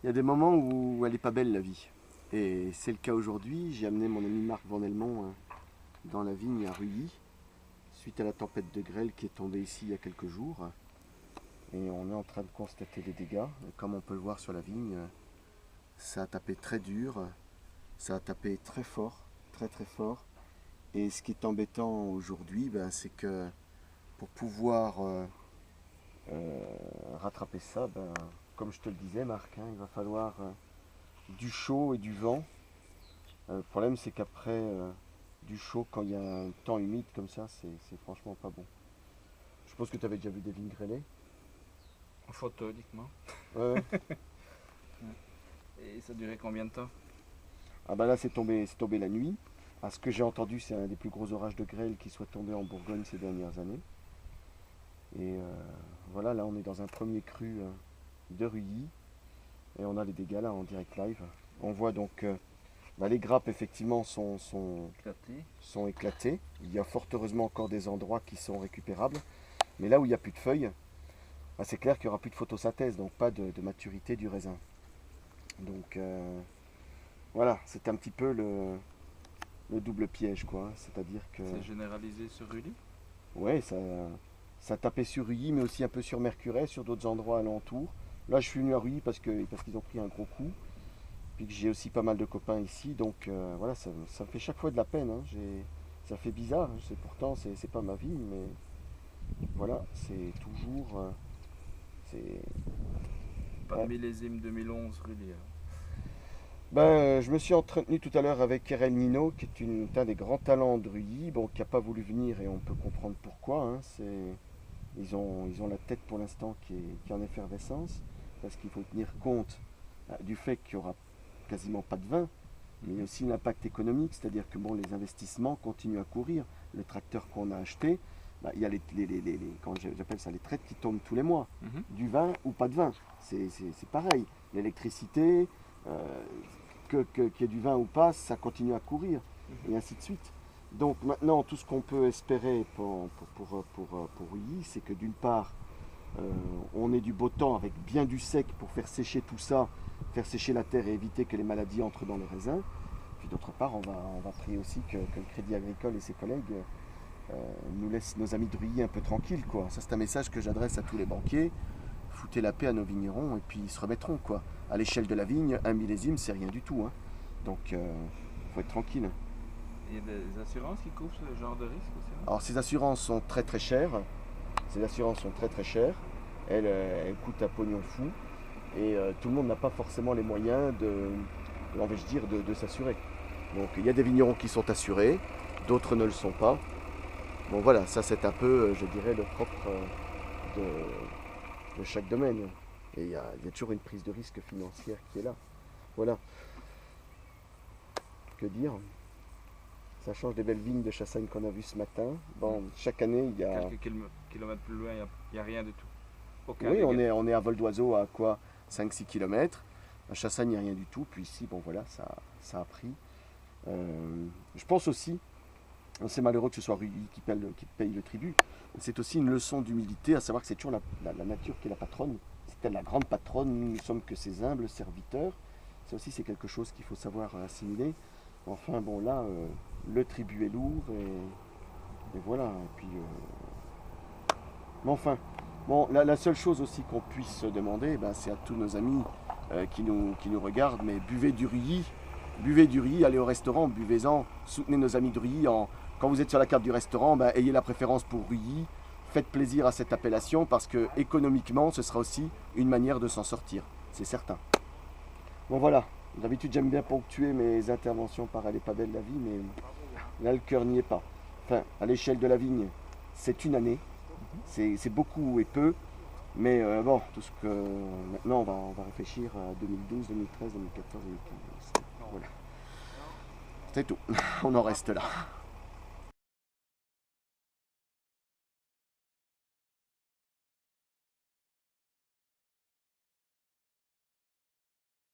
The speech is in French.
y a des moments où elle n'est pas belle la vie. Et c'est le cas aujourd'hui. J'ai amené mon ami Marc Vandelmont dans la vigne à Ruilly, suite à la tempête de grêle qui est tombée ici il y a quelques jours. Et on est en train de constater les dégâts. Et comme on peut le voir sur la vigne, ça a tapé très dur, ça a tapé très fort, très très fort. Et ce qui est embêtant aujourd'hui, c'est que pour pouvoir rattraper ça, comme je te le disais Marc, il va falloir du chaud et du vent. Le problème c'est qu'après du chaud, quand il y a un temps humide comme ça, c'est franchement pas bon. Je suppose que tu avais déjà vu des vignes grêlées. En photo uniquement. Ouais. Et ça durait combien de temps? Ah bah là c'est tombé la nuit. À ce que j'ai entendu, c'est un des plus gros orages de grêle qui soit tombé en Bourgogne ces dernières années. Et voilà, là on est dans un premier cru de Ruilly. Et on a les dégâts là en direct live. On voit donc les grappes effectivement sont éclatées. Il y a fort heureusement encore des endroits qui sont récupérables. Mais là où il n'y a plus de feuilles, c'est clair qu'il n'y aura plus de photosynthèse, donc pas de maturité du raisin. Donc voilà, c'est un petit peu le double piège, quoi. C'est-à-dire que... C'est généralisé sur Ruilly? Ouais, ça tapait sur Ruilly, mais aussi un peu sur Mercurey, sur d'autres endroits alentours. Là, je suis venu à Ruilly parce qu'ils ont pris un gros coup. Puis que j'ai aussi pas mal de copains ici, donc voilà, ça me fait chaque fois de la peine. Ça fait bizarre, pourtant c'est pas ma vie, mais voilà, c'est toujours... Pas de millésime 2011 Ruilly. Je me suis entretenu tout à l'heure avec Erel Nino, qui est un des grands talents de Ruilly, qui n'a pas voulu venir et on peut comprendre pourquoi. Ils ont la tête pour l'instant qui est en effervescence, parce qu'il faut tenir compte du fait qu'il n'y aura quasiment pas de vin, mais aussi l'impact économique, c'est-à-dire que les investissements continuent à courir. Le tracteur qu'on a acheté, il y a j'appelle ça les traites qui tombent tous les mois. Du vin ou pas de vin, c'est pareil. L'électricité, qu'il y ait du vin ou pas, ça continue à courir, et ainsi de suite. Donc maintenant, tout ce qu'on peut espérer pour Ruilly, c'est que d'une part, on ait du beau temps avec bien du sec pour faire sécher tout ça, faire sécher la terre et éviter que les maladies entrent dans le raisin. Puis d'autre part, on va prier aussi que le Crédit Agricole et ses collègues nous laissent nos amis de Ruilly un peu tranquilles, quoi. Ça, c'est un message que j'adresse à tous les banquiers. Foutez la paix à nos vignerons et puis ils se remettront, quoi. À l'échelle de la vigne, un millésime, c'est rien du tout. Donc, faut être tranquille. Il y a des assurances qui couvrent ce genre de risque aussi? Alors, ces assurances sont très très chères. Elles coûtent un pognon fou. Et tout le monde n'a pas forcément les moyens de s'assurer. Donc il y a des vignerons qui sont assurés, d'autres ne le sont pas. Bon voilà, ça c'est un peu, je dirais, le propre de chaque domaine. Et il y a toujours une prise de risque financière qui est là. Voilà. Que dire? Ça change des belles vignes de Chassagne qu'on a vues ce matin. Chaque année, il y a... Quelques kilomètres plus loin, il n'y a rien du tout. Oui, on est à vol d'oiseau à quoi 5-6 km. À Chassagne, il n'y a rien du tout. Puis ici, voilà, ça a pris. Je pense aussi, c'est malheureux que ce soit Ruilly qui paye le tribut, c'est aussi une leçon d'humilité, à savoir que c'est toujours la nature qui est la patronne. C'est elle la grande patronne, nous ne sommes que ses humbles serviteurs. Ça aussi, c'est quelque chose qu'il faut savoir assimiler. Enfin, là, le tribut est lourd et voilà. Et puis, mais enfin, la seule chose aussi qu'on puisse demander, c'est à tous nos amis qui nous regardent, mais buvez du Ruilly, allez au restaurant, buvez-en, soutenez nos amis de Ruilly. Quand vous êtes sur la carte du restaurant, ayez la préférence pour Ruilly, faites plaisir à cette appellation parce que économiquement, ce sera aussi une manière de s'en sortir, c'est certain. Bon voilà, d'habitude j'aime bien ponctuer mes interventions par elle est pas belle la vie, mais là le cœur n'y est pas. Enfin, à l'échelle de la vigne, c'est une année. C'est beaucoup et peu, mais tout ce que maintenant on va réfléchir à 2012, 2013, 2014, 2015. Voilà. C'est tout, on en reste là.